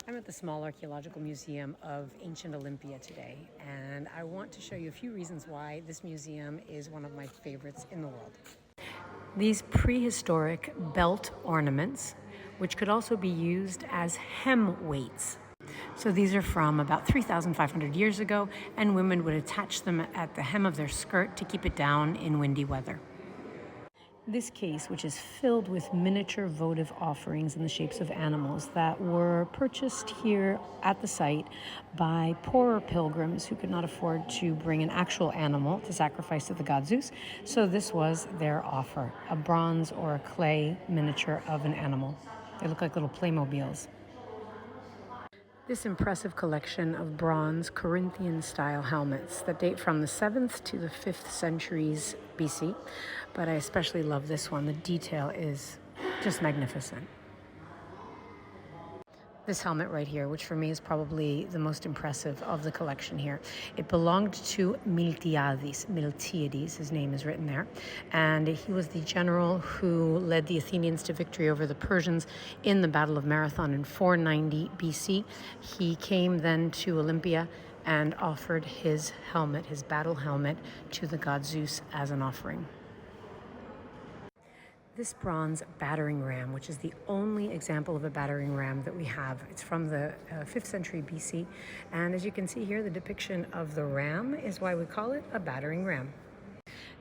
I'm at the small archaeological museum of ancient Olympia today, and I want to show you a few reasons why this museum is one of my favorites in the world. These prehistoric belt ornaments, which could also be used as hem weights. So these are from about 3,500 years ago, and women would attach them at the hem of their skirt to keep it down in windy weather. This case, which is filled with miniature votive offerings in the shapes of animals that were purchased here at the site by poorer pilgrims who could not afford to bring an actual animal to sacrifice to the god Zeus. So this was their offer, a bronze or a clay miniature of an animal. They look like little Playmobiles. This impressive collection of bronze Corinthian-style helmets that date from the 7th to the 5th centuries BC, but I especially love this one. The detail is just magnificent. This helmet right here, which for me is probably the most impressive of the collection here. It belonged to Miltiades, his name is written there, and he was the general who led the Athenians to victory over the Persians in the Battle of Marathon in 490 BC. He came then to Olympia and offered his helmet, his battle helmet, to the god Zeus as an offering. This bronze battering ram, which is the only example of a battering ram that we have, it's from the 5th century BC. And as you can see here, the depiction of the ram is why we call it a battering ram.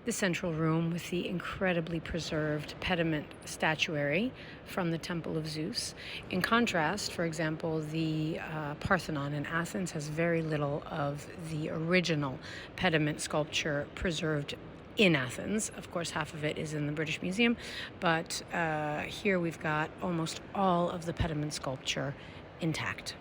The central room with the incredibly preserved pediment statuary from the Temple of Zeus. In contrast, for example, the Parthenon in Athens has very little of the original pediment sculpture preserved in Athens. Of course, half of it is in the British Museum, but here we've got almost all of the pediment sculpture intact.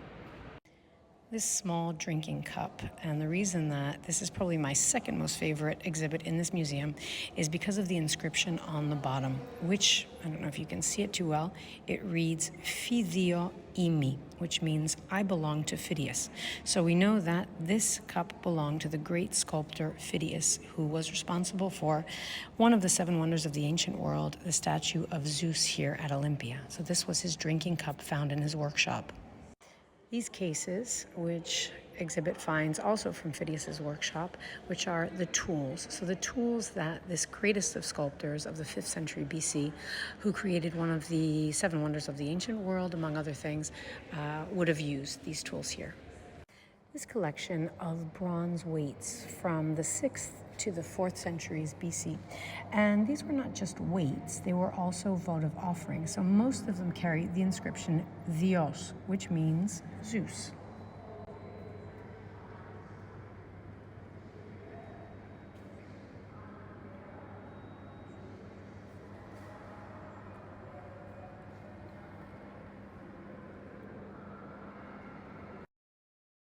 This small drinking cup, and the reason that this is probably my second most favorite exhibit in this museum is because of the inscription on the bottom, which, I don't know if you can see it too well, it reads Phideo Imi, which means I belong to Phidias. So we know that this cup belonged to the great sculptor Phidias, who was responsible for one of the 7 wonders of the ancient world, the statue of Zeus here at Olympia. So this was his drinking cup found in his workshop. These cases, which exhibit finds also from Phidias's workshop, which are the tools. So the tools that this greatest of sculptors of the 5th century BC, who created one of the 7 wonders of the ancient world, among other things, would have used these tools here. This collection of bronze weights from the 6th to the 4th centuries BC. And these were not just weights, they were also votive offerings. So most of them carry the inscription Theos, which means Zeus.